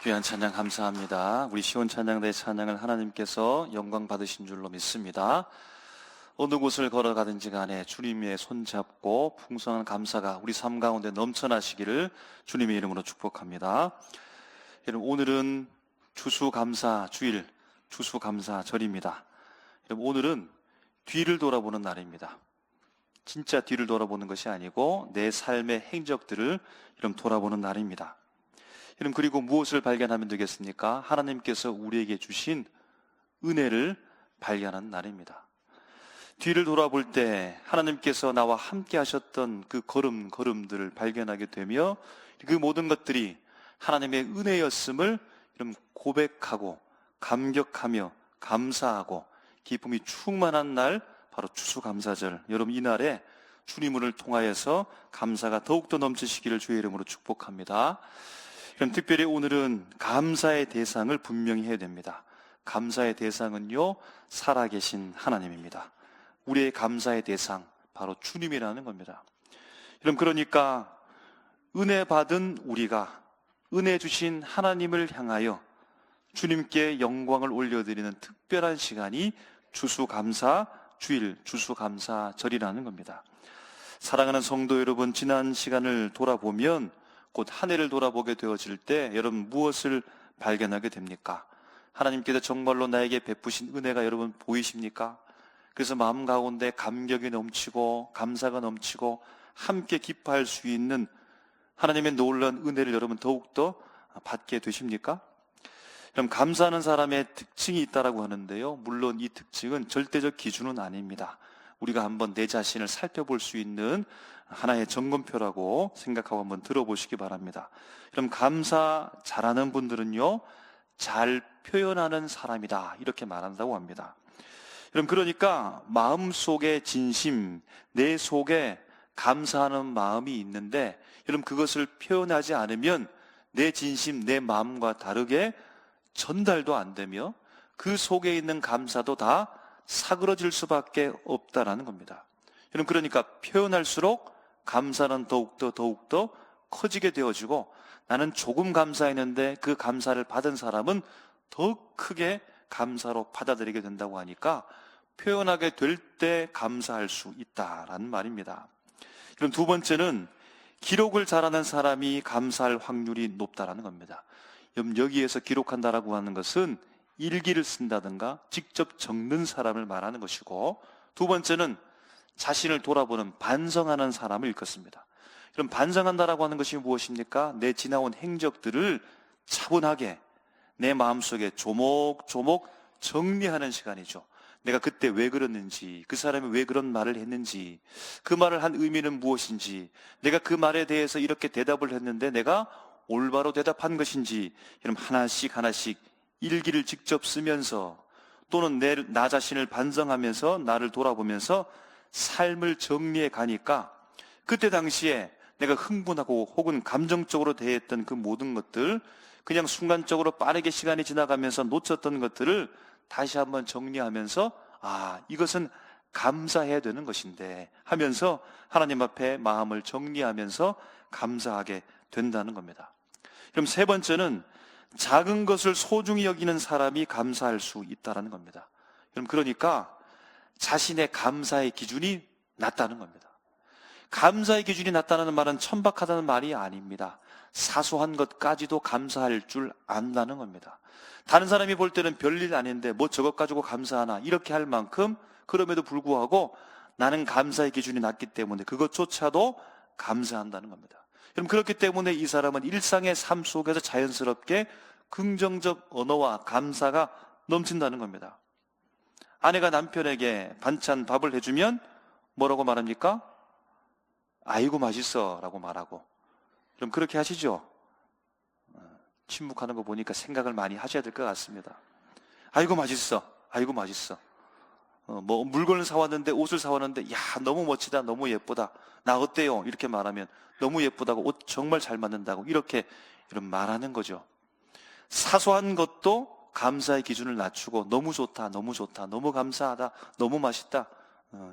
귀한 찬양 감사합니다. 우리 시온 찬양대의 찬양을 하나님께서 영광 받으신 줄로 믿습니다. 어느 곳을 걸어가든지 간에 주님의 손잡고 풍성한 감사가 우리 삶 가운데 넘쳐나시기를 주님의 이름으로 축복합니다. 여러분, 오늘은 추수감사 주일, 추수감사절입니다. 여러분, 오늘은 뒤를 돌아보는 날입니다. 진짜 뒤를 돌아보는 것이 아니고 내 삶의 행적들을 여러분 돌아보는 날입니다. 여러분, 그리고 무엇을 발견하면 되겠습니까? 하나님께서 우리에게 주신 은혜를 발견하는 날입니다. 뒤를 돌아볼 때 하나님께서 나와 함께 하셨던 그 걸음들을 발견하게 되며 그 모든 것들이 하나님의 은혜였음을 여러분 고백하고 감격하며 감사하고 기쁨이 충만한 날, 바로 추수감사절. 여러분, 이 날에 주님을 통하여서 감사가 더욱더 넘치시기를 주의 이름으로 축복합니다. 그럼 특별히 오늘은 감사의 대상을 분명히 해야 됩니다. 감사의 대상은요, 살아계신 하나님입니다. 우리의 감사의 대상, 바로 주님이라는 겁니다. 여러분, 그러니까 은혜 받은 우리가 은혜 주신 하나님을 향하여 주님께 영광을 올려드리는 특별한 시간이 추수감사 주일, 추수감사절이라는 겁니다. 사랑하는 성도 여러분, 지난 시간을 돌아보면 곧 한 해를 돌아보게 되어질 때 여러분 무엇을 발견하게 됩니까? 하나님께서 정말로 나에게 베푸신 은혜가 여러분 보이십니까? 그래서 마음 가운데 감격이 넘치고 감사가 넘치고 함께 기뻐할 수 있는 하나님의 놀라운 은혜를 여러분 더욱더 받게 되십니까? 그럼 감사하는 사람의 특징이 있다라고 하는데요, 물론 이 특징은 절대적 기준은 아닙니다. 우리가 한번 내 자신을 살펴볼 수 있는 하나의 점검표라고 생각하고 한번 들어보시기 바랍니다. 그럼 감사 잘하는 분들은요, 잘 표현하는 사람이다, 이렇게 말한다고 합니다. 그럼 그러니까 마음속에 진심, 내 속에 감사하는 마음이 있는데 여러분 그것을 표현하지 않으면 내 진심, 내 마음과 다르게 전달도 안 되며 그 속에 있는 감사도 다 사그러질 수밖에 없다라는 겁니다. 여러분, 그러니까 표현할수록 감사는 더욱더 커지게 되어지고, 나는 조금 감사했는데 그 감사를 받은 사람은 더 크게 감사로 받아들이게 된다고 하니까 표현하게 될 때 감사할 수 있다라는 말입니다. 그럼 두 번째는 기록을 잘하는 사람이 감사할 확률이 높다라는 겁니다. 여기에서 기록한다라고 하는 것은 일기를 쓴다든가 직접 적는 사람을 말하는 것이고, 두 번째는 자신을 돌아보는 반성하는 사람을 일컫습니다. 그럼 반성한다라고 하는 것이 무엇입니까? 내 지나온 행적들을 차분하게 내 마음속에 조목조목 정리하는 시간이죠. 내가 그때 왜 그랬는지, 그 사람이 왜 그런 말을 했는지, 그 말을 한 의미는 무엇인지, 내가 그 말에 대해서 이렇게 대답을 했는데 내가 올바로 대답한 것인지, 이런 하나씩 일기를 직접 쓰면서 또는 나 자신을 반성하면서 나를 돌아보면서 삶을 정리해 가니까 그때 당시에 내가 흥분하고 혹은 감정적으로 대했던 그 모든 것들, 그냥 순간적으로 빠르게 시간이 지나가면서 놓쳤던 것들을 다시 한번 정리하면서 이것은 감사해야 되는 것인데 하면서 하나님 앞에 마음을 정리하면서 감사하게 된다는 겁니다. 그럼 세 번째는 작은 것을 소중히 여기는 사람이 감사할 수 있다는 겁니다. 그러니까 자신의 감사의 기준이 낮다는 겁니다. 감사의 기준이 낮다는 말은 천박하다는 말이 아닙니다. 사소한 것까지도 감사할 줄 안다는 겁니다. 다른 사람이 볼 때는 별일 아닌데 뭐 저것 가지고 감사하나 이렇게 할 만큼, 그럼에도 불구하고 나는 감사의 기준이 낮기 때문에 그것조차도 감사한다는 겁니다. 그럼 그렇기 때문에 이 사람은 일상의 삶 속에서 자연스럽게 긍정적 언어와 감사가 넘친다는 겁니다. 아내가 남편에게 반찬 밥을 해주면 뭐라고 말합니까? 아이고 맛있어 라고 말하고. 그럼 그렇게 하시죠? 침묵하는 거 보니까 생각을 많이 하셔야 될 것 같습니다. 아이고 맛있어, 아이고 맛있어. 뭐 물건을 사왔는데, 옷을 사왔는데, 야 너무 멋지다, 너무 예쁘다, 나 어때요? 이렇게 말하면 너무 예쁘다고, 옷 정말 잘 맞는다고, 이렇게 이런 말하는 거죠. 사소한 것도 감사의 기준을 낮추고 너무 좋다, 너무 감사하다, 너무 맛있다,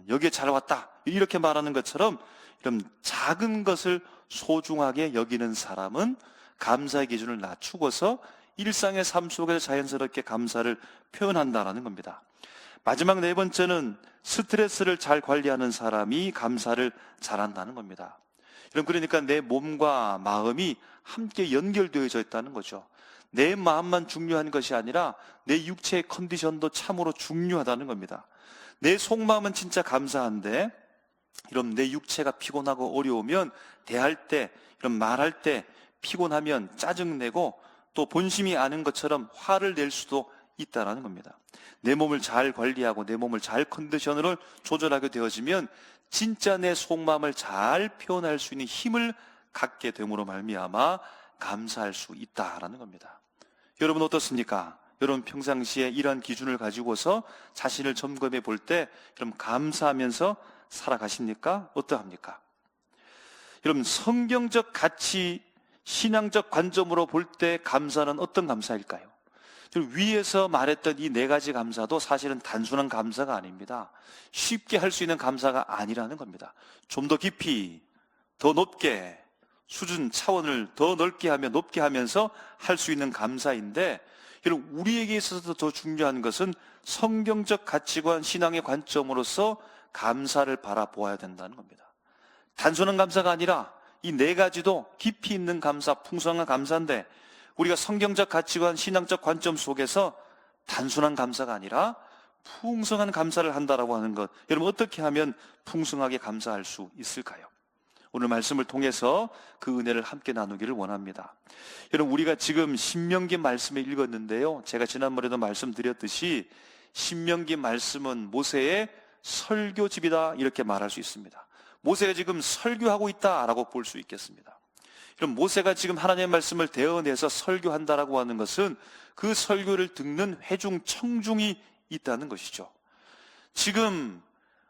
여기에 잘 왔다, 이렇게 말하는 것처럼 이런 작은 것을 소중하게 여기는 사람은 감사의 기준을 낮추고서 일상의 삶 속에서 자연스럽게 감사를 표현한다라는 겁니다. 마지막 네 번째는 스트레스를 잘 관리하는 사람이 감사를 잘한다는 겁니다. 그러니까 내 몸과 마음이 함께 연결되어져 있다는 거죠. 내 마음만 중요한 것이 아니라 내 육체의 컨디션도 참으로 중요하다는 겁니다. 내 속마음은 진짜 감사한데, 이런 내 육체가 피곤하고 어려우면 대할 때, 이런 말할 때 피곤하면 짜증내고 또 본심이 아는 것처럼 화를 낼 수도 있다는 겁니다. 내 몸을 잘 관리하고 내 몸을 잘 컨디션을 조절하게 되어지면 진짜 내 속마음을 잘 표현할 수 있는 힘을 갖게 됨으로 말미암아 감사할 수 있다라는 겁니다. 여러분 어떻습니까? 여러분 평상시에 이러한 기준을 가지고서 자신을 점검해 볼 때 그럼 감사하면서 살아가십니까? 어떠합니까? 여러분 성경적 가치, 신앙적 관점으로 볼 때 감사는 어떤 감사일까요? 위에서 말했던 이 네 가지 감사도 사실은 단순한 감사가 아닙니다. 쉽게 할 수 있는 감사가 아니라는 겁니다. 좀 더 깊이, 더 높게, 수준, 차원을 더 넓게 하며 높게 하면서 할 수 있는 감사인데, 여러분 우리에게 있어서 더 중요한 것은 성경적 가치관, 신앙의 관점으로서 감사를 바라보아야 된다는 겁니다. 단순한 감사가 아니라 이 네 가지도 깊이 있는 감사, 풍성한 감사인데, 우리가 성경적 가치관, 신앙적 관점 속에서 단순한 감사가 아니라 풍성한 감사를 한다라고 하는 것, 여러분 어떻게 하면 풍성하게 감사할 수 있을까요? 오늘 말씀을 통해서 그 은혜를 함께 나누기를 원합니다. 여러분 우리가 지금 신명기 말씀을 읽었는데요, 제가 지난번에도 말씀드렸듯이 신명기 말씀은 모세의 설교집이다 이렇게 말할 수 있습니다. 모세가 지금 설교하고 있다라고 볼 수 있겠습니다. 그럼 모세가 지금 하나님의 말씀을 대언해서 설교한다라고 하는 것은 그 설교를 듣는 회중, 청중이 있다는 것이죠. 지금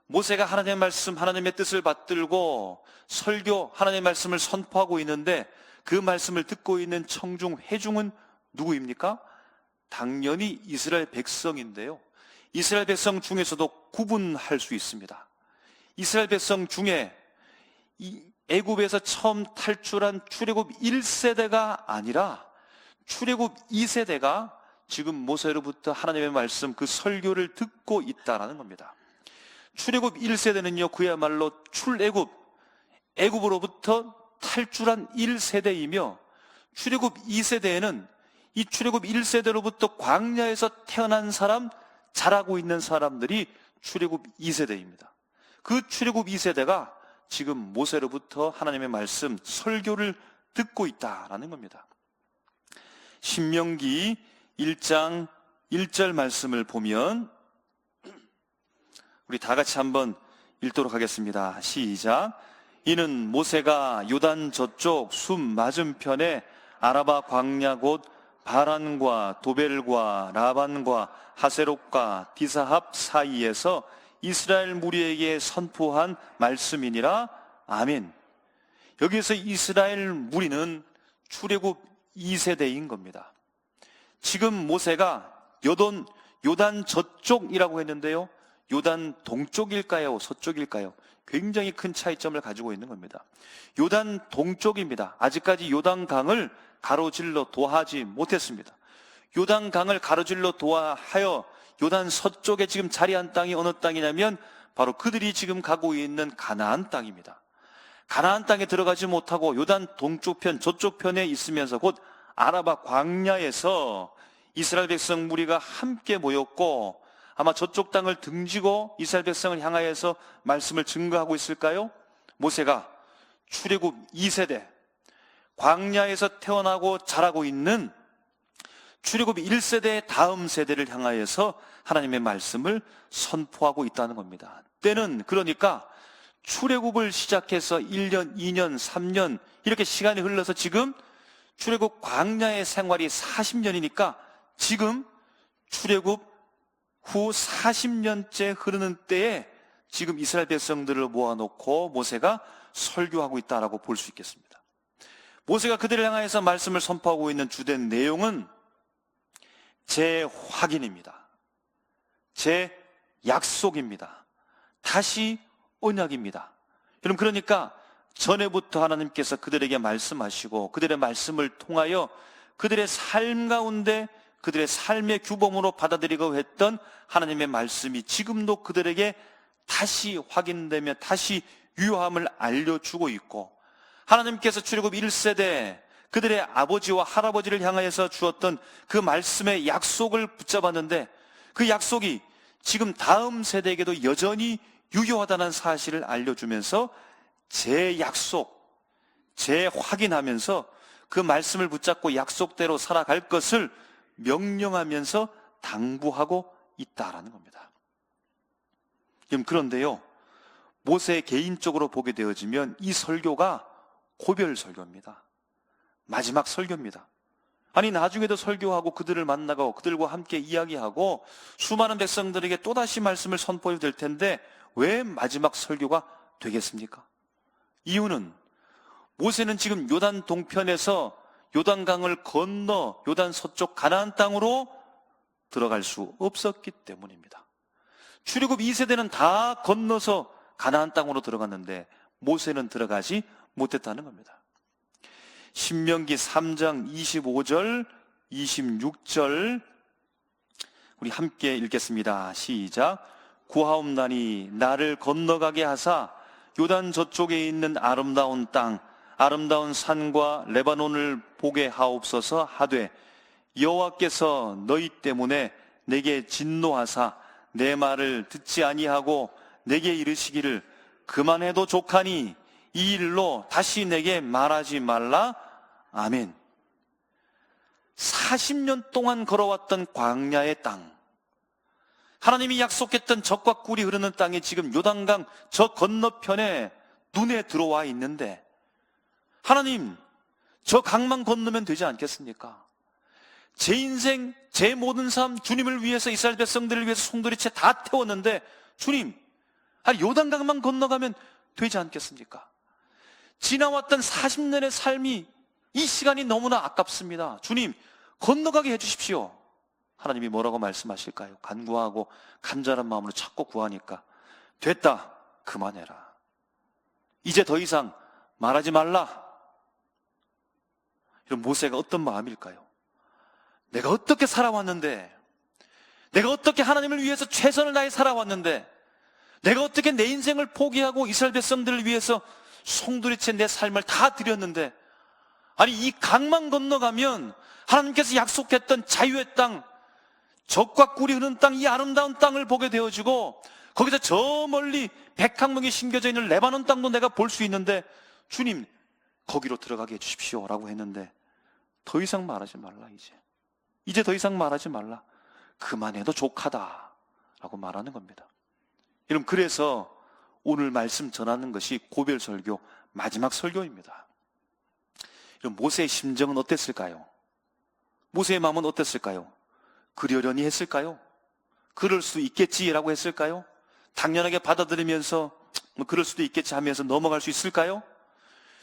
모세가 하나님의 말씀, 하나님의 뜻을 받들고 설교, 하나님의 말씀을 선포하고 있는데 그 말씀을 듣고 있는 청중, 회중은 누구입니까? 당연히 이스라엘 백성인데요, 이스라엘 백성 중에서도 구분할 수 있습니다. 이스라엘 백성 중에 애굽에서 처음 탈출한 출애굽 1세대가 아니라 출애굽 2세대가 지금 모세로부터 하나님의 말씀, 그 설교를 듣고 있다는 겁니다. 출애굽 1세대는요 그야말로 애굽으로부터 탈출한 1세대이며, 출애굽 2세대에는 이 출애굽 1세대로부터 광야에서 태어난 사람, 자라고 있는 사람들이 출애굽 2세대입니다. 그 출애굽 2세대가 지금 모세로부터 하나님의 말씀, 설교를 듣고 있다라는 겁니다. 신명기 1장 1절 말씀을 보면 우리 다 같이 한번 읽도록 하겠습니다. 시작. 이는 모세가 요단 저쪽 숲 맞은편에 아라바 광야 곧 바란과 도벨과 라반과 하세롯과 디사합 사이에서 이스라엘 무리에게 선포한 말씀이니라. 아멘. 여기서 이스라엘 무리는 출애굽 2세대인 겁니다. 지금 모세가 요단 저쪽이라고 했는데요, 요단 동쪽일까요? 서쪽일까요? 굉장히 큰 차이점을 가지고 있는 겁니다. 요단 동쪽입니다. 아직까지 요단강을 가로질러 도하지 못했습니다. 요단강을 가로질러 도하여 요단 서쪽에 지금 자리한 땅이 어느 땅이냐면 바로 그들이 지금 가고 있는 가나안 땅입니다. 가나안 땅에 들어가지 못하고 요단 동쪽편, 저쪽 편에 있으면서 곧 아라바 광야에서 이스라엘 백성 무리가 함께 모였고, 아마 저쪽 땅을 등지고 이스라엘 백성을 향하여서 말씀을 증거하고 있을까요? 모세가 출애굽 2세대, 광야에서 태어나고 자라고 있는 출애굽 1세대의 다음 세대를 향하여서 하나님의 말씀을 선포하고 있다는 겁니다. 때는 그러니까 출애굽을 시작해서 1년, 2년, 3년 이렇게 시간이 흘러서 지금 출애굽 광야의 생활이 40년이니까 지금 출애굽 후 40년째 흐르는 때에 지금 이스라엘 백성들을 모아놓고 모세가 설교하고 있다라고 볼 수 있겠습니다. 모세가 그들을 향하여서 말씀을 선포하고 있는 주된 내용은 재확인입니다. 재약속입니다. 다시 언약입니다. 여러분 그러니까 전에부터 하나님께서 그들에게 말씀하시고 그들의 말씀을 통하여 그들의 삶 가운데 그들의 삶의 규범으로 받아들이고 했던 하나님의 말씀이 지금도 그들에게 다시 확인되며 다시 유효함을 알려주고 있고, 하나님께서 출애굽 1세대 그들의 아버지와 할아버지를 향하여서 주었던 그 말씀의 약속을 붙잡았는데, 그 약속이 지금 다음 세대에게도 여전히 유효하다는 사실을 알려주면서 재약속, 재확인하면서 그 말씀을 붙잡고 약속대로 살아갈 것을 명령하면서 당부하고 있다라는 겁니다. 그런데요, 모세 개인적으로 보게 되어지면 이 설교가 고별 설교입니다. 마지막 설교입니다. 아니, 나중에도 설교하고 그들을 만나고 그들과 함께 이야기하고 수많은 백성들에게 또다시 말씀을 선포해야 될 텐데 왜 마지막 설교가 되겠습니까? 이유는 모세는 지금 요단 동편에서 요단강을 건너 요단 서쪽 가나안 땅으로 들어갈 수 없었기 때문입니다. 출애굽 2세대는 다 건너서 가나안 땅으로 들어갔는데 모세는 들어가지 못했다는 겁니다. 신명기 3장 25절, 26절 우리 함께 읽겠습니다. 시작. 구하옵나니 나를 건너가게 하사 요단 저쪽에 있는 아름다운 땅, 아름다운 산과 레바논을 보게 하옵소서 하되, 여호와께서 너희 때문에 내게 진노하사 내 말을 듣지 아니하고 내게 이르시기를 그만해도 족하니 이 일로 다시 내게 말하지 말라. 아멘. 40년 동안 걸어왔던 광야의 땅, 하나님이 약속했던 젖과 꿀이 흐르는 땅이 지금 요단강 저 건너편에 눈에 들어와 있는데, 하나님, 저 강만 건너면 되지 않겠습니까? 제 인생, 제 모든 삶 주님을 위해서, 이스라엘 백성들을 위해서 송두리째 다 태웠는데 주님, 아니 요단강만 건너가면 되지 않겠습니까? 지나왔던 40년의 삶이, 이 시간이 너무나 아깝습니다. 주님, 건너가게 해주십시오. 하나님이 뭐라고 말씀하실까요? 간구하고 간절한 마음으로 찾고 구하니까, 됐다, 그만해라. 이제 더 이상 말하지 말라. 이런 모세가 어떤 마음일까요? 내가 어떻게 살아왔는데, 내가 어떻게 하나님을 위해서 최선을 다해 살아왔는데, 내가 어떻게 내 인생을 포기하고 이스라엘 백성들을 위해서 송두리째 내 삶을 다 드렸는데, 아니 이 강만 건너가면 하나님께서 약속했던 자유의 땅, 젖과 꿀이 흐르는 땅, 이 아름다운 땅을 보게 되어지고, 거기서 저 멀리 백항목이 심겨져 있는 레바논 땅도 내가 볼 수 있는데, 주님 거기로 들어가게 해주십시오 라고 했는데, 더 이상 말하지 말라. 이제 더 이상 말하지 말라. 그만해도 족하다 라고 말하는 겁니다. 여러분, 그래서 오늘 말씀 전하는 것이 고별 설교 마지막 설교입니다. 여러분, 모세의 심정은 어땠을까요? 모세의 마음은 어땠을까요? 그러려니 했을까요? 그럴 수 있겠지라고 했을까요? 당연하게 받아들이면서 뭐 그럴 수도 있겠지 하면서 넘어갈 수 있을까요?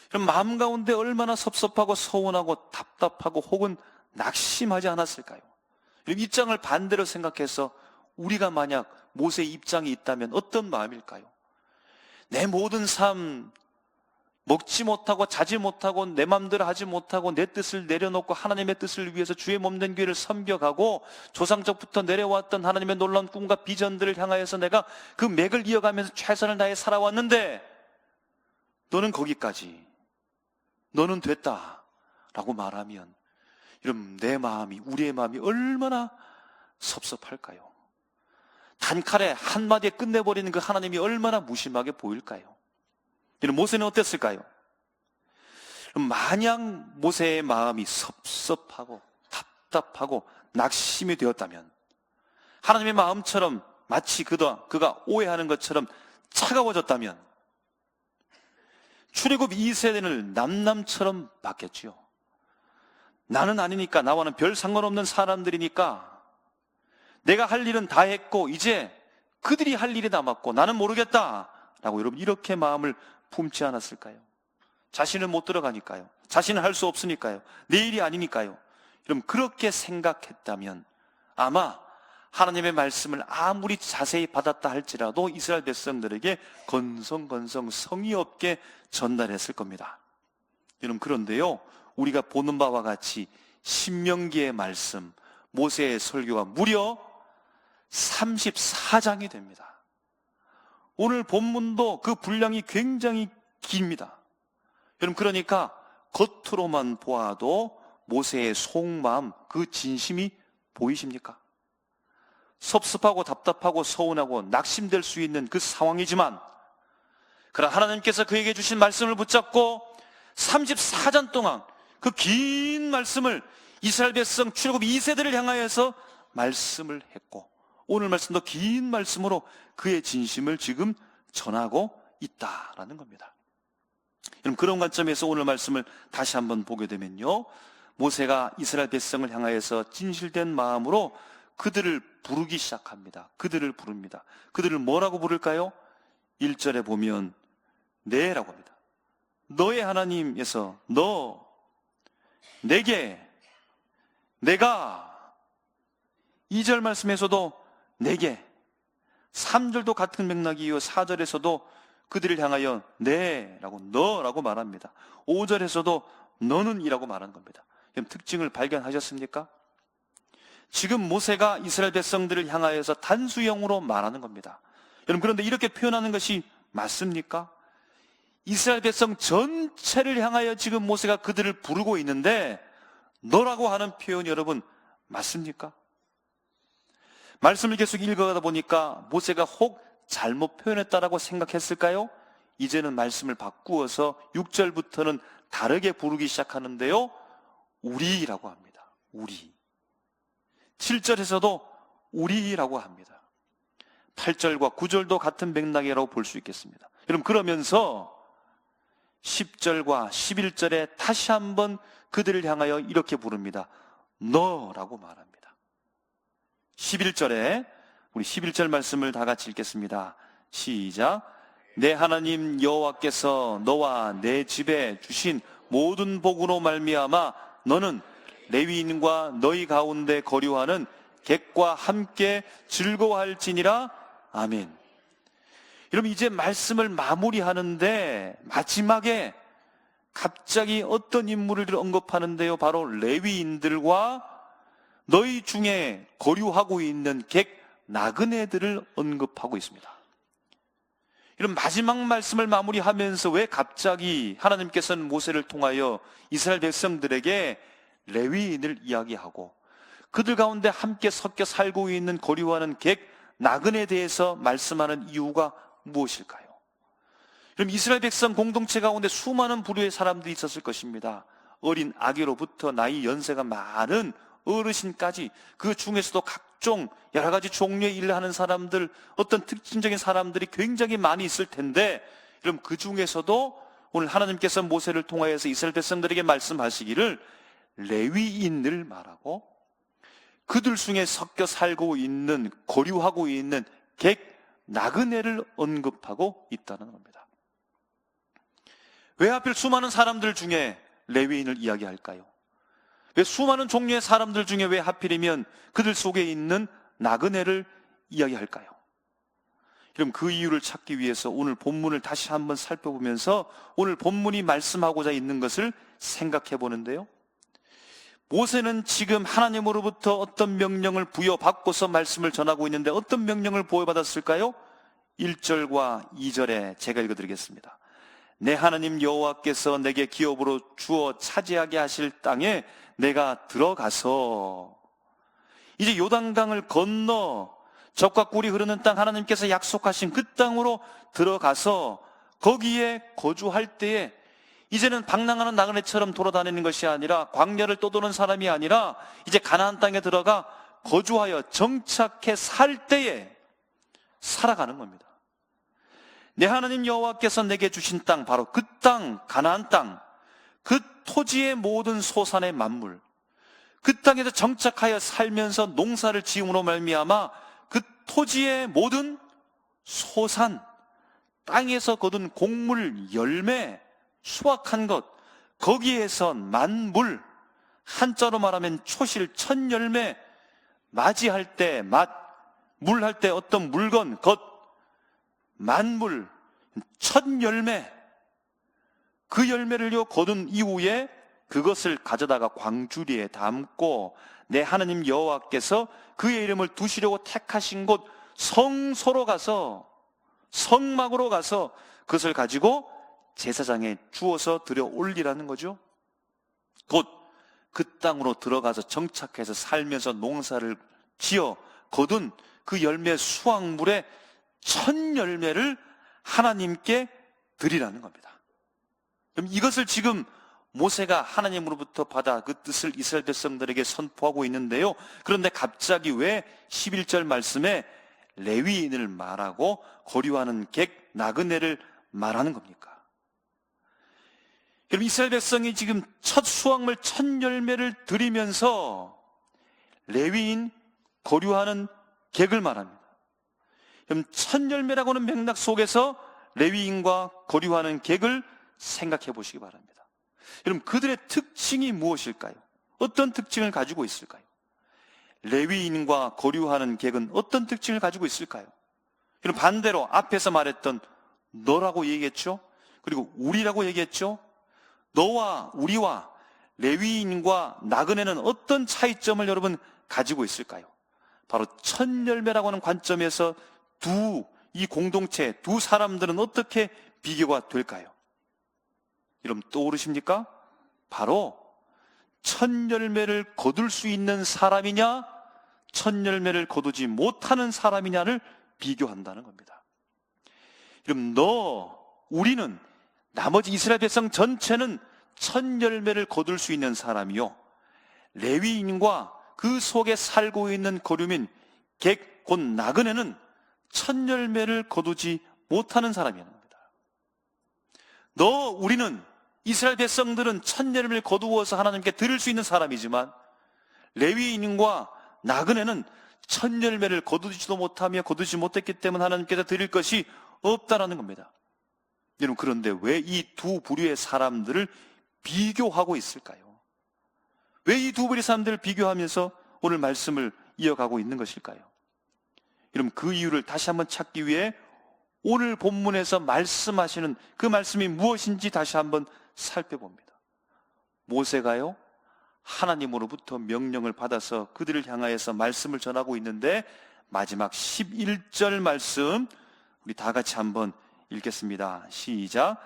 그럼 마음 가운데 얼마나 섭섭하고 서운하고 답답하고 혹은 낙심하지 않았을까요? 입장을 반대로 생각해서 우리가 만약 모세의 입장이 있다면 어떤 마음일까요? 내 모든 삶, 먹지 못하고 자지 못하고 내 마음대로 하지 못하고 내 뜻을 내려놓고 하나님의 뜻을 위해서 주의 몸된 교회를 섬겨가고 조상적부터 내려왔던 하나님의 놀라운 꿈과 비전들을 향하여서 내가 그 맥을 이어가면서 최선을 다해 살아왔는데, 너는 거기까지, 너는 됐다 라고 말하면, 여러분, 내 마음이, 우리의 마음이 얼마나 섭섭할까요? 단칼에 한마디에 끝내버리는 그 하나님이 얼마나 무심하게 보일까요? 여러분, 모세는 어땠을까요? 만약 모세의 마음이 섭섭하고 답답하고 낙심이 되었다면, 하나님의 마음처럼 마치 그가 오해하는 것처럼 차가워졌다면, 출애굽 2세대를 남남처럼 바뀌었지요. 나는 아니니까, 나와는 별 상관없는 사람들이니까 내가 할 일은 다 했고 이제 그들이 할 일이 남았고 나는 모르겠다 라고 여러분 이렇게 마음을 품지 않았을까요? 자신은 못 들어가니까요. 자신은 할 수 없으니까요. 내 일이 아니니까요. 여러분, 그렇게 생각했다면 아마 하나님의 말씀을 아무리 자세히 받았다 할지라도 이스라엘 백성들에게 건성건성 성의 없게 전달했을 겁니다. 여러분, 그런데요, 우리가 보는 바와 같이 신명기의 말씀, 모세의 설교가 무려 34장이 됩니다. 오늘 본문도 그 분량이 굉장히 깁니다. 여러분, 그러니까 겉으로만 보아도 모세의 속마음, 그 진심이 보이십니까? 섭섭하고 답답하고 서운하고 낙심될 수 있는 그 상황이지만, 그러나 하나님께서 그에게 주신 말씀을 붙잡고 34년 동안 그 긴 말씀을 이스라엘 백성 출애굽 2세대를 향하여서 말씀을 했고, 오늘 말씀도 긴 말씀으로 그의 진심을 지금 전하고 있다라는 겁니다. 여러분, 그런 관점에서 오늘 말씀을 다시 한번 보게 되면요, 모세가 이스라엘 백성을 향하여서 진실된 마음으로 그들을 부르기 시작합니다. 그들을 부릅니다. 그들을 뭐라고 부를까요? 1절에 보면 네라고 합니다. 너의 하나님에서 너, 내게, 내가. 2절 말씀에서도 내게, 3절도 같은 맥락이요, 4절에서도 그들을 향하여 네라고, 너라고 말합니다. 5절에서도 너는 이라고 말하는 겁니다. 특징을 발견하셨습니까? 지금 모세가 이스라엘 백성들을 향하여서 단수형으로 말하는 겁니다. 여러분, 그런데 이렇게 표현하는 것이 맞습니까? 이스라엘 백성 전체를 향하여 지금 모세가 그들을 부르고 있는데 너라고 하는 표현이 여러분 맞습니까? 말씀을 계속 읽어가다 보니까 모세가 혹 잘못 표현했다라고 생각했을까요? 이제는 말씀을 바꾸어서 6절부터는 다르게 부르기 시작하는데요, 우리라고 합니다. 우리. 7절에서도 우리라고 합니다. 8절과 9절도 같은 맥락이라고 볼 수 있겠습니다. 여러분, 그러면서 10절과 11절에 다시 한번 그들을 향하여 이렇게 부릅니다. 너라고 말합니다. 11절에 우리 11절 말씀을 다 같이 읽겠습니다. 시작. 내 하나님 여호와께서 너와 내 집에 주신 모든 복으로 말미암아 너는 레위인과 너희 가운데 거류하는 객과 함께 즐거워할지니라. 아멘. 여러분, 이제 말씀을 마무리하는데 마지막에 갑자기 어떤 인물을 언급하는데요, 바로 레위인들과 너희 중에 거류하고 있는 객 나그네들을 언급하고 있습니다. 이런 마지막 말씀을 마무리하면서 왜 갑자기 하나님께서는 모세를 통하여 이스라엘 백성들에게 레위인을 이야기하고 그들 가운데 함께 섞여 살고 있는 거류하는 객 나그네에 대해서 말씀하는 이유가 무엇일까요? 그럼 이스라엘 백성 공동체 가운데 수많은 부류의 사람들이 있었을 것입니다. 어린 아기로부터 나이 연세가 많은 어르신까지, 그 중에서도 각종 여러 가지 종류의 일을 하는 사람들, 어떤 특징적인 사람들이 굉장히 많이 있을 텐데, 그럼 그 중에서도 오늘 하나님께서 모세를 통하여서 이스라엘 백성들에게 말씀하시기를 레위인을 말하고 그들 중에 섞여 살고 있는, 거류하고 있는 객 나그네를 언급하고 있다는 겁니다. 왜 하필 수많은 사람들 중에 레위인을 이야기할까요? 왜 수많은 종류의 사람들 중에 왜 하필이면 그들 속에 있는 나그네를 이야기할까요? 그럼 그 이유를 찾기 위해서 오늘 본문을 다시 한번 살펴보면서 오늘 본문이 말씀하고자 있는 것을 생각해 보는데요, 모세는 지금 하나님으로부터 어떤 명령을 부여받고서 말씀을 전하고 있는데 어떤 명령을 부여받았을까요? 1절과 2절에 제가 읽어드리겠습니다. 내 하나님 여호와께서 내게 기업으로 주어 차지하게 하실 땅에 내가 들어가서, 이제 요단강을 건너 젖과 꿀이 흐르는 땅, 하나님께서 약속하신 그 땅으로 들어가서 거기에 거주할 때에 이제는 방랑하는 나그네처럼 돌아다니는 것이 아니라, 광야를 떠도는 사람이 아니라 이제 가나안 땅에 들어가 거주하여 정착해 살 때에 살아가는 겁니다. 내 하나님 여호와께서 내게 주신 땅, 바로 그 땅, 가나안 땅, 그 토지의 모든 소산의 만물, 그 땅에서 정착하여 살면서 농사를 지음으로 말미암아 그 토지의 모든 소산, 땅에서 거둔 곡물, 열매, 수확한 것, 거기에서 만물, 한자로 말하면 초실, 첫 열매, 맞이할 때 맛, 물할 때 어떤 물건, 것, 만물, 첫 열매, 그 열매를요 거둔 이후에 그것을 가져다가 광주리에 담고 내 하나님 여호와께서 그의 이름을 두시려고 택하신 곳 성소로 가서, 성막으로 가서 그것을 가지고 제사장에 주어서 들여 올리라는 거죠. 곧 그 땅으로 들어가서 정착해서 살면서 농사를 지어 거둔 그 열매 수확물의 첫 열매를 하나님께 드리라는 겁니다. 그럼 이것을 지금 모세가 하나님으로부터 받아 그 뜻을 이스라엘 백성들에게 선포하고 있는데요. 그런데 갑자기 왜 11절 말씀에 레위인을 말하고 거류하는 객, 나그네를 말하는 겁니까? 그럼 이스라엘 백성이 지금 첫 수확물, 첫 열매를 드리면서 레위인, 거류하는 객을 말합니다. 그럼 첫 열매라고는 맥락 속에서 레위인과 거류하는 객을 생각해 보시기 바랍니다. 여러분, 그들의 특징이 무엇일까요? 어떤 특징을 가지고 있을까요? 레위인과 거류하는 객은 어떤 특징을 가지고 있을까요? 그럼 반대로 앞에서 말했던 너라고 얘기했죠? 그리고 우리라고 얘기했죠? 너와 우리와 레위인과 나그네는 어떤 차이점을 여러분 가지고 있을까요? 바로 첫 열매라고 하는 관점에서 이 공동체, 두 사람들은 어떻게 비교가 될까요? 여러분 떠오르십니까? 바로 첫 열매를 거둘 수 있는 사람이냐, 첫 열매를 거두지 못하는 사람이냐를 비교한다는 겁니다. 그럼 우리는, 나머지 이스라엘 백성 전체는 첫 열매를 거둘 수 있는 사람이요, 레위인과 그 속에 살고 있는 거류민, 객, 곧 나그네는 첫 열매를 거두지 못하는 사람이라는 겁니다. 우리는, 이스라엘 백성들은 첫 열매를 거두어서 하나님께 드릴 수 있는 사람이지만 레위인과 나그네는 첫 열매를 거두지도 못하며 거두지 못했기 때문에 하나님께서 드릴 것이 없다라는 겁니다. 여러분, 그런데 왜 이 두 부류의 사람들을 비교하고 있을까요? 왜 이 두 부류의 사람들을 비교하면서 오늘 말씀을 이어가고 있는 것일까요? 여러분, 그 이유를 다시 한번 찾기 위해 오늘 본문에서 말씀하시는 그 말씀이 무엇인지 다시 한번 살펴봅니다. 모세가요, 하나님으로부터 명령을 받아서 그들을 향하여서 말씀을 전하고 있는데 마지막 11절 말씀 우리 다 같이 한번 읽겠습니다. 시작.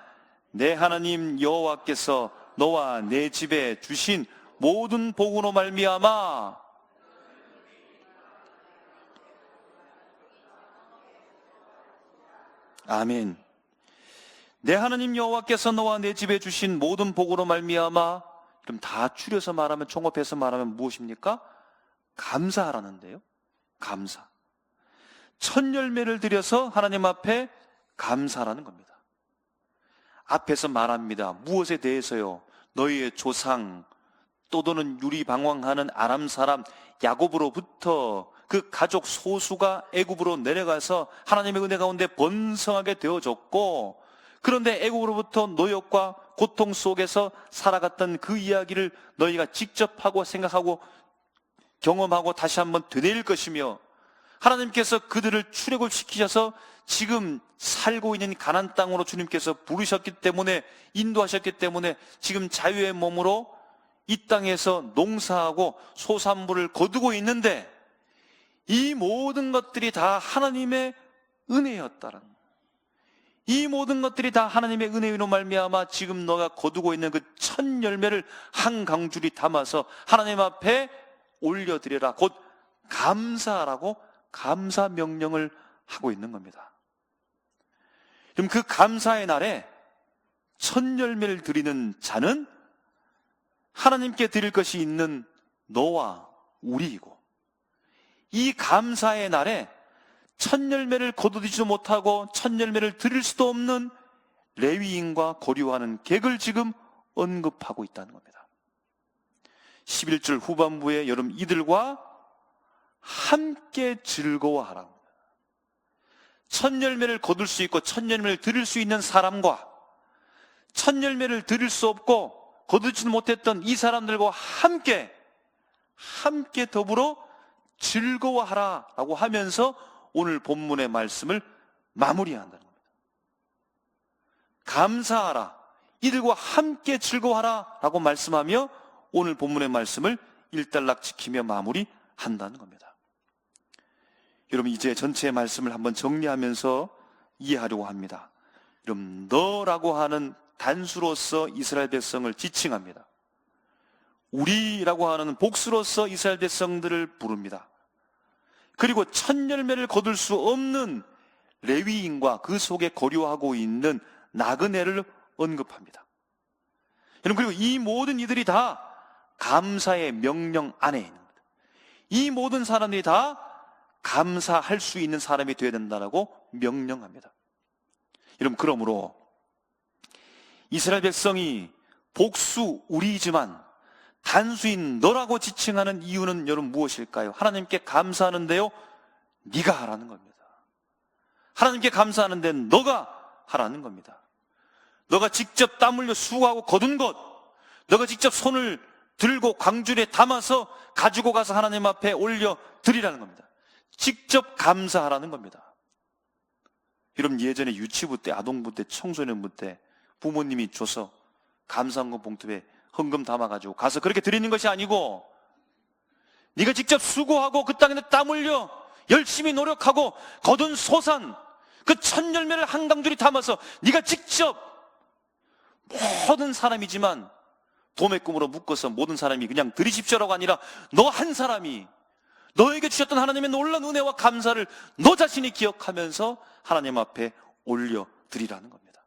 내 하나님 여호와께서 너와 내 집에 주신 모든 복으로 말미암아. 아멘. 내 하나님 여호와께서 너와 내 집에 주신 모든 복으로 말미암아. 그럼 다 줄여서 말하면, 종합해서 말하면 무엇입니까? 감사하라는데요. 감사. 첫 열매를 드려서 하나님 앞에 감사라는 겁니다. 앞에서 말합니다. 무엇에 대해서요? 너희의 조상, 또도는 유리방황하는 아람 사람 야곱으로부터 그 가족 소수가 애굽으로 내려가서 하나님의 은혜 가운데 번성하게 되어졌고, 그런데 애굽으로부터 노역과 고통 속에서 살아갔던 그 이야기를 너희가 직접 하고 생각하고 경험하고 다시 한번 되뇌일 것이며, 하나님께서 그들을 출애굽 시키셔서 지금 살고 있는 가나안 땅으로 주님께서 부르셨기 때문에, 인도하셨기 때문에 지금 자유의 몸으로 이 땅에서 농사하고 소산물을 거두고 있는데, 이 모든 것들이 다 하나님의 은혜였다는, 이 모든 것들이 다 하나님의 은혜로 말미암아 지금 너가 거두고 있는 그 첫 열매를 한 강줄이 담아서 하나님 앞에 올려드려라, 곧 감사하라고 감사 명령을 하고 있는 겁니다. 그럼 그 감사의 날에 첫 열매를 드리는 자는 하나님께 드릴 것이 있는 너와 우리이고, 이 감사의 날에 첫 열매를 거두지도 못하고 첫 열매를 드릴 수도 없는 레위인과 고려하는 객을 지금 언급하고 있다는 겁니다. 11절 후반부에 여러분, 이들과 함께 즐거워하라고. 첫 열매를 거둘 수 있고 첫 열매를 드릴 수 있는 사람과 첫 열매를 드릴 수 없고 거두지도 못했던 이 사람들과 함께 더불어 즐거워하라라고 하면서 오늘 본문의 말씀을 마무리한다는 겁니다. 감사하라. 이들과 함께 즐거워하라 라고 말씀하며 오늘 본문의 말씀을 일단락 지키며 마무리한다는 겁니다. 여러분, 이제 전체의 말씀을 한번 정리하면서 이해하려고 합니다. 여러분, 너라고 하는 단수로서 이스라엘 백성을 지칭합니다. 우리라고 하는 복수로서 이스라엘 백성들을 부릅니다. 그리고 첫 열매를 거둘 수 없는 레위인과 그 속에 거류하고 있는 나그네를 언급합니다. 여러분, 그리고 이 모든 이들이 다 감사의 명령 안에 있는 겁니다. 이 모든 사람들이 다 감사할 수 있는 사람이 되어야 된다고 명령합니다. 여러분, 그러므로 이스라엘 백성이 복수 우리이지만 단수인 너라고 지칭하는 이유는 여러분 무엇일까요? 하나님께 감사하는데요, 네가 하라는 겁니다. 하나님께 감사하는데 너가 하라는 겁니다. 너가 직접 땀 흘려 수고하고 거둔 것, 너가 직접 손을 들고 광주리에 담아서 가지고 가서 하나님 앞에 올려 드리라는 겁니다. 직접 감사하라는 겁니다. 여러분, 예전에 유치부 때, 아동부 때, 청소년부 때 부모님이 줘서 감사헌금 봉투에 헌금 담아가지고 가서 그렇게 드리는 것이 아니고, 네가 직접 수고하고 그 땅에 땀 흘려 열심히 노력하고 거둔 소산, 그 첫 열매를 한 강줄이 담아서 네가 직접, 모든 사람이지만 도매금으로 묶어서 모든 사람이 그냥 드리십시오라고 아니라 너 한 사람이 너에게 주셨던 하나님의 놀라운 은혜와 감사를 너 자신이 기억하면서 하나님 앞에 올려드리라는 겁니다.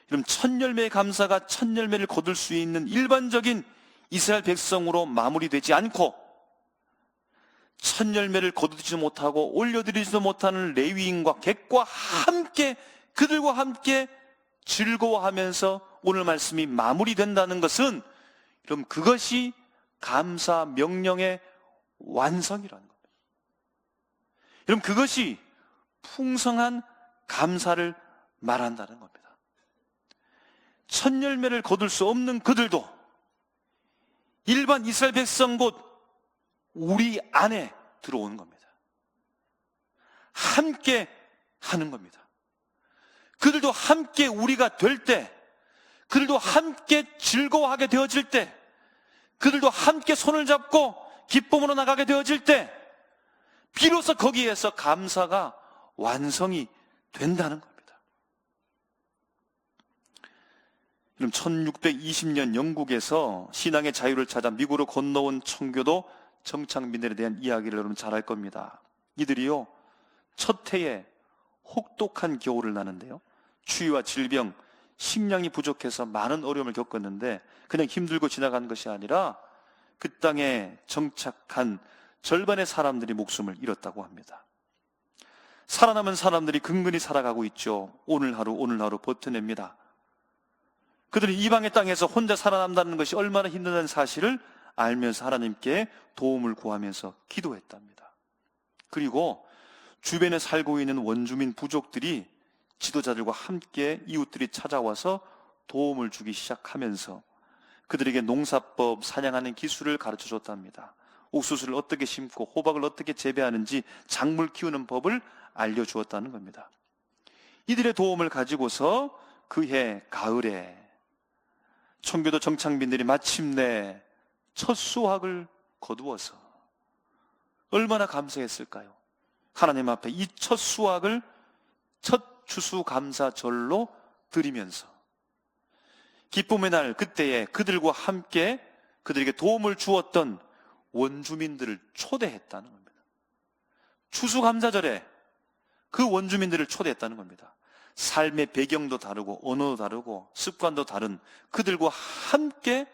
그럼 첫 열매의 감사가 첫 열매를 거둘 수 있는 일반적인 이스라엘 백성으로 마무리되지 않고, 첫 열매를 거두지도 못하고 올려드리지도 못하는 레위인과 객과 함께, 그들과 함께 즐거워하면서 오늘 말씀이 마무리된다는 것은, 그럼 그것이 감사 명령의 완성이라는 겁니다. 그럼 그것이 풍성한 감사를 말한다는 겁니다. 첫 열매를 거둘 수 없는 그들도 일반 이스라엘 백성 곧 우리 안에 들어오는 겁니다. 함께 하는 겁니다. 그들도 함께 우리가 될 때, 그들도 함께 즐거워하게 되어질 때, 그들도 함께 손을 잡고 기쁨으로 나가게 되어질 때, 비로소 거기에서 감사가 완성이 된다는 겁니다. 그럼 1620년 영국에서 신앙의 자유를 찾아 미국으로 건너온 청교도 정착민들에 대한 이야기를 여러분 잘 알 겁니다. 이들이요, 첫 해에 혹독한 겨울을 나는데요, 추위와 질병, 식량이 부족해서 많은 어려움을 겪었는데 그냥 힘들고 지나간 것이 아니라 그 땅에 정착한 절반의 사람들이 목숨을 잃었다고 합니다. 살아남은 사람들이 근근히 살아가고 있죠. 오늘 하루 버텨냅니다. 그들은 이방의 땅에서 혼자 살아남다는 것이 얼마나 힘들다는 사실을 알면서 하나님께 도움을 구하면서 기도했답니다. 그리고 주변에 살고 있는 원주민 부족들이 지도자들과 함께 이웃들이 찾아와서 도움을 주기 시작하면서 그들에게 농사법, 사냥하는 기술을 가르쳐 줬답니다. 옥수수를 어떻게 심고 호박을 어떻게 재배하는지, 작물 키우는 법을 알려주었다는 겁니다. 이들의 도움을 가지고서 그해 가을에 청교도 정착민들이 마침내 첫 수확을 거두어서 얼마나 감사했을까요? 하나님 앞에 이 첫 수확을 첫 추수감사절로 드리면서 기쁨의 날 그때에 그들과 함께 그들에게 도움을 주었던 원주민들을 초대했다는 겁니다. 추수감사절에 그 원주민들을 초대했다는 겁니다. 삶의 배경도 다르고 언어도 다르고 습관도 다른 그들과 함께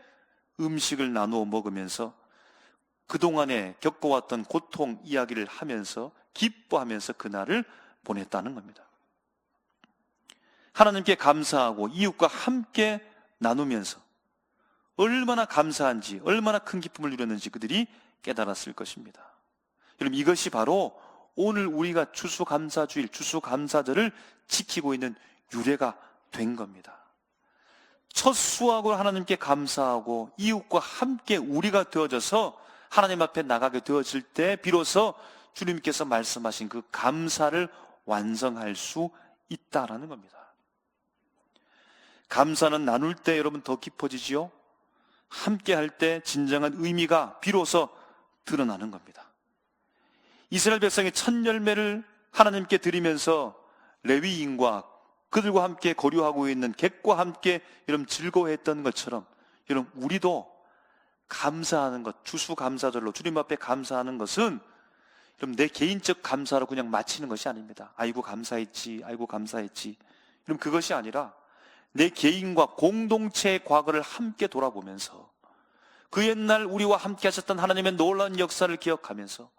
음식을 나누어 먹으면서 그동안에 겪어왔던 고통 이야기를 하면서 기뻐하면서 그날을 보냈다는 겁니다. 하나님께 감사하고 이웃과 함께 나누면서 얼마나 감사한지, 얼마나 큰 기쁨을 누렸는지 그들이 깨달았을 것입니다. 여러분, 이것이 바로 오늘 우리가 추수감사주일, 추수감사절을 지키고 있는 유래가 된 겁니다. 첫 수확으로 하나님께 감사하고 이웃과 함께 우리가 되어져서 하나님 앞에 나가게 되어질 때 비로소 주님께서 말씀하신 그 감사를 완성할 수 있다라는 겁니다. 감사는 나눌 때 여러분 더 깊어지지요. 함께 할 때 진정한 의미가 비로소 드러나는 겁니다. 이스라엘 백성이 첫 열매를 하나님께 드리면서 레위인과 그들과 함께 거류하고 있는 객과 함께 여러분 즐거워했던 것처럼 여러분 우리도 감사하는 것, 추수감사절로 주님 앞에 감사하는 것은 여러분 내 개인적 감사로 그냥 마치는 것이 아닙니다. 아이고 감사했지, 아이고 감사했지. 여러분 그것이 아니라 내 개인과 공동체의 과거를 함께 돌아보면서 그 옛날 우리와 함께 하셨던 하나님의 놀라운 역사를 기억하면서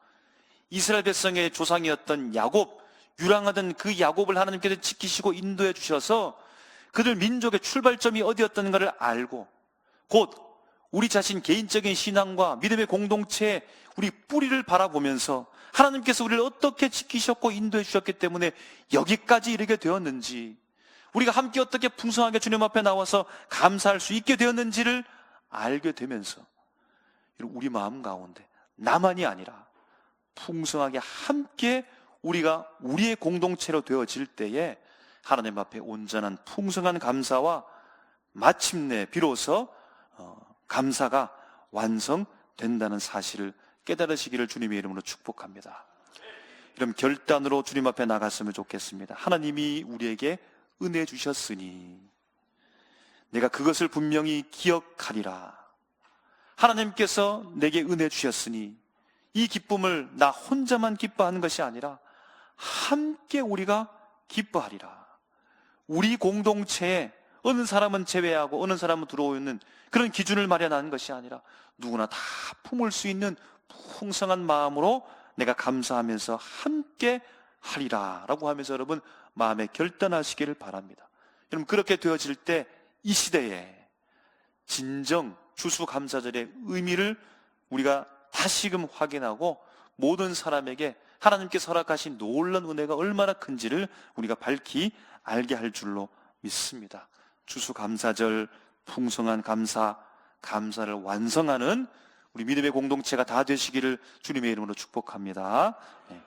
이스라엘 백성의 조상이었던 야곱, 유랑하던 그 야곱을 하나님께서 지키시고 인도해 주셔서 그들 민족의 출발점이 어디였던가를 알고 곧 우리 자신 개인적인 신앙과 믿음의 공동체의 우리 뿌리를 바라보면서 하나님께서 우리를 어떻게 지키셨고 인도해 주셨기 때문에 여기까지 이르게 되었는지, 우리가 함께 어떻게 풍성하게 주님 앞에 나와서 감사할 수 있게 되었는지를 알게 되면서 우리 마음 가운데 나만이 아니라 풍성하게 함께 우리가 우리의 공동체로 되어질 때에 하나님 앞에 온전한 풍성한 감사와 마침내 비로소 감사가 완성된다는 사실을 깨달으시기를 주님의 이름으로 축복합니다. 이런 결단으로 주님 앞에 나갔으면 좋겠습니다. 하나님이 우리에게 은혜 주셨으니 내가 그것을 분명히 기억하리라. 하나님께서 내게 은혜 주셨으니 이 기쁨을 나 혼자만 기뻐하는 것이 아니라 함께 우리가 기뻐하리라. 우리 공동체에 어느 사람은 제외하고 어느 사람은 들어오는 그런 기준을 마련하는 것이 아니라 누구나 다 품을 수 있는 풍성한 마음으로 내가 감사하면서 함께 하리라 라고 하면서 여러분 마음에 결단하시기를 바랍니다. 여러분 그렇게 되어질 때 이 시대에 진정 추수감사절의 의미를 우리가 다시금 확인하고 모든 사람에게 하나님께서 허락하신 놀라운 은혜가 얼마나 큰지를 우리가 밝히 알게 할 줄로 믿습니다. 추수감사절 풍성한 감사를 완성하는 우리 믿음의 공동체가 다 되시기를 주님의 이름으로 축복합니다. 네.